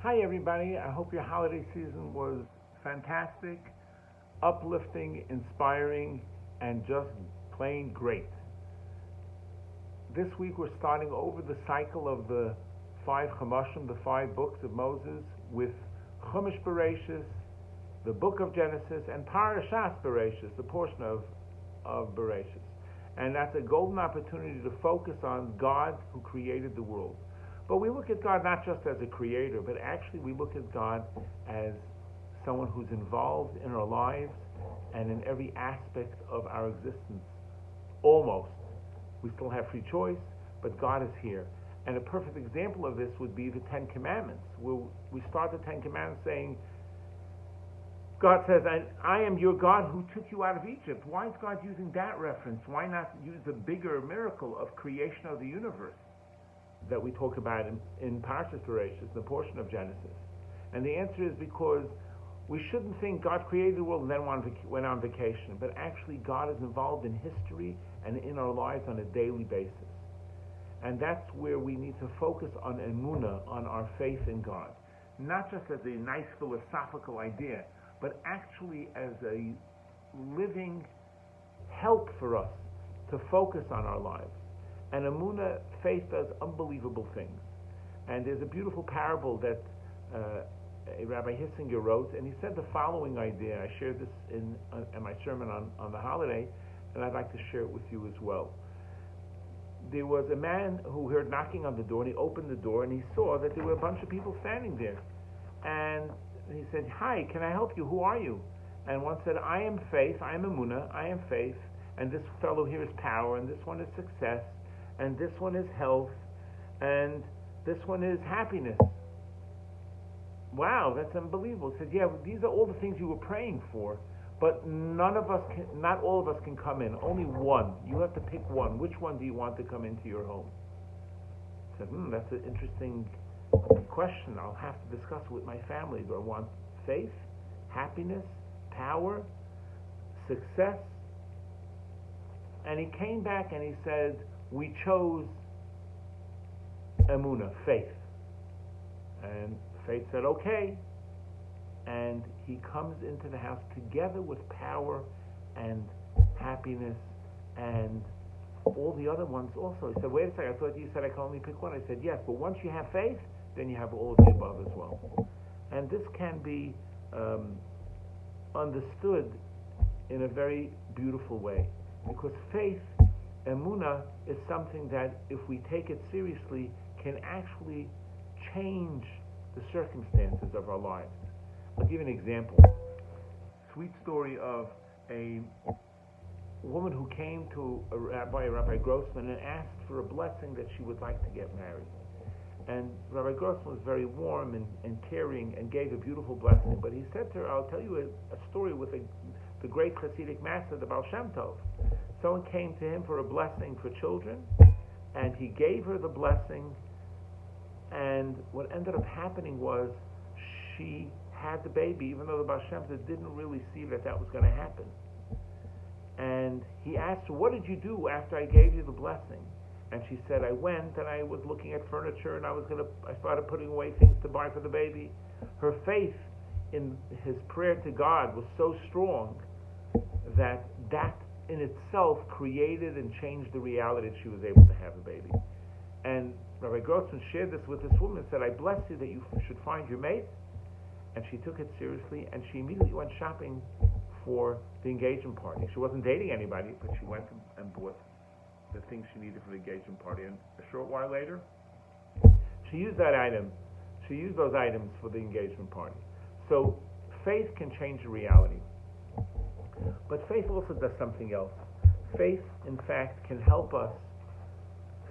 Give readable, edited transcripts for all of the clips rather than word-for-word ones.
Hi, everybody. I hope your holiday season was fantastic, uplifting, inspiring, and just plain great. This week we're starting over the cycle of the five Chumashim, the five books of Moses, with Chumash Bereishit, the book of Genesis, and Parshat Bereishit, the portion of Bereishit. And that's a golden opportunity to focus on God who created the world. But we look at God not just as a creator, but actually we look at God as someone who's involved in our lives and in every aspect of our existence. Almost. We still have free choice, but God is here. And a perfect example of this would be the Ten Commandments, where we start the Ten Commandments saying, God says, I am your God who took you out of Egypt. Why is God using that reference? Why not use the bigger miracle of creation of the universe that we talk about in Parshat Bereishit, the portion of Genesis? And the answer is because we shouldn't think God created the world and then went on vacation, but actually God is involved in history and in our lives on a daily basis. And that's where we need to focus on emunah, on our faith in God. Not just as a nice philosophical idea, but actually as a living help for us to focus on our lives. And emunah, faith, does unbelievable things. And there's a beautiful parable that a Rabbi Hissinger wrote, and he said the following idea. I shared this in my sermon on the holiday, and I'd like to share it with you as well. There was a man who heard knocking on the door, and he opened the door, and he saw that there were a bunch of people standing there. And he said, "Hi, can I help you? Who are you?" And one said, "I am faith, I am emunah, I am faith, and this fellow here is power, and this one is success, and this one is health, and this one is happiness." Wow, that's unbelievable. He said, "Yeah, these are all the things you were praying for, but not all of us can come in. Only one. You have to pick one. Which one do you want to come into your home?" I said, that's an interesting question. I'll have to discuss it with my family. Do I want faith, happiness, power, success? And he came back and he said, "We chose emunah, faith." And faith said, "Okay." And he comes into the house together with power and happiness and all the other ones also. He said, "Wait a second, I thought you said I can only pick one." I said, "Yes, but once you have faith, then you have all of the above as well." And this can be understood in a very beautiful way, because faith, emunah, is something that, if we take it seriously, can actually change the circumstances of our lives. I'll give you an example. Sweet story of a woman who came to Rabbi Grossman, and asked for a blessing that she would like to get married. And Rabbi Grossman was very warm and caring and gave a beautiful blessing. But he said to her, "I'll tell you a story with the great Hasidic master, the Baal Shem Tov." Someone came to him for a blessing for children, and he gave her the blessing. And what ended up happening was she had the baby, even though the Baal Shem Tov didn't really see that was going to happen. And he asked her, "What did you do after I gave you the blessing?" And she said, "I went and I was looking at furniture, and I started putting away things to buy for the baby." Her faith in his prayer to God was so strong that in itself created and changed the reality that she was able to have a baby. And Rabbi Grossman shared this with this woman and said, "I bless you that you should find your mate." And she took it seriously, and she immediately went shopping for the engagement party. She wasn't dating anybody, but she went and bought the things she needed for the engagement party. And a short while later, she used those items for the engagement party. So faith can change the reality. But faith also does something else. Faith, in fact, can help us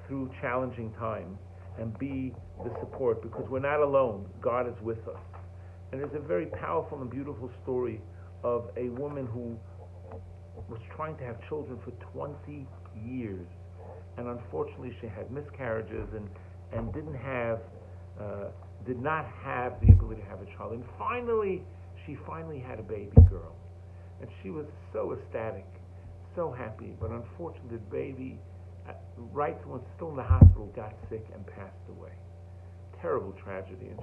through challenging times and be the support, because we're not alone. God is with us. And there's a very powerful and beautiful story of a woman who was trying to have children for 20 years. And unfortunately she had miscarriages and did not have the ability to have a child. And she finally had a baby girl. And she was so ecstatic, so happy. But unfortunately the baby, right when still in the hospital, got sick and passed away. terrible tragedy, and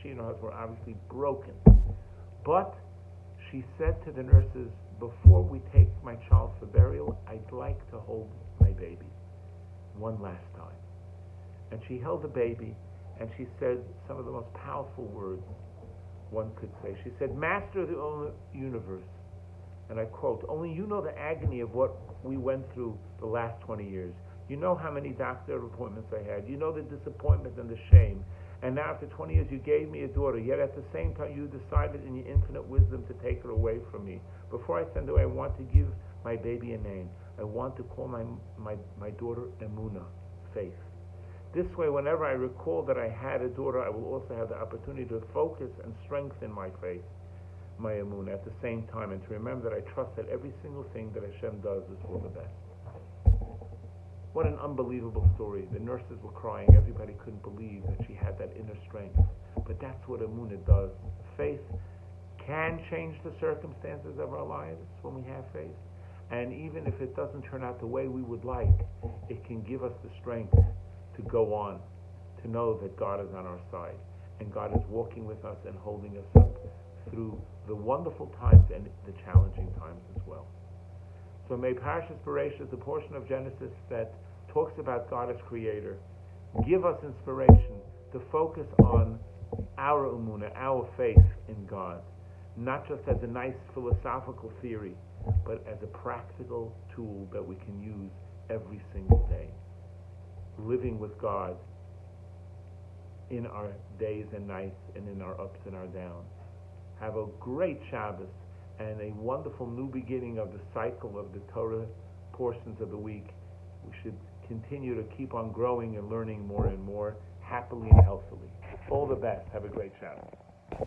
she and her husband were obviously broken. But she said to the nurses, before we take my child for burial, I'd like to hold my baby one last time. And she held the baby, and she said some of the most powerful words one could say. She said, Master of the universe, and I quote, only you know the agony of what we went through the last 20 years. You know how many doctor appointments I had. You know the disappointment and the shame. And now after 20 years you gave me a daughter, yet at the same time you decided in your infinite wisdom to take her away from me. Before I send her away, I want to give my baby a name. I want to call my daughter Emunah, faith. This way, whenever I recall that I had a daughter, I will also have the opportunity to focus and strengthen my faith, my Emunah, at the same time, and to remember that I trust that every single thing that Hashem does is for the best. What an unbelievable story. The nurses were crying. Everybody couldn't believe that she had that inner strength. But that's what Emunah does. Faith can change the circumstances of our lives when we have faith. And even if it doesn't turn out the way we would like, it can give us the strength to go on, to know that God is on our side. And God is walking with us and holding us up through the wonderful times and the challenging times as well. So may Parshat Bereishit, the portion of Genesis that talks about God as creator, give us inspiration to focus on our Emunah, our faith in God, not just as a nice philosophical theory, but as a practical tool that we can use every single day. Living with God in our days and nights and in our ups and our downs. Have a great Shabbos and a wonderful new beginning of the cycle of the Torah portions of the week. We should continue to keep on growing and learning more and more, happily and healthily. All the best. Have a great Shabbos.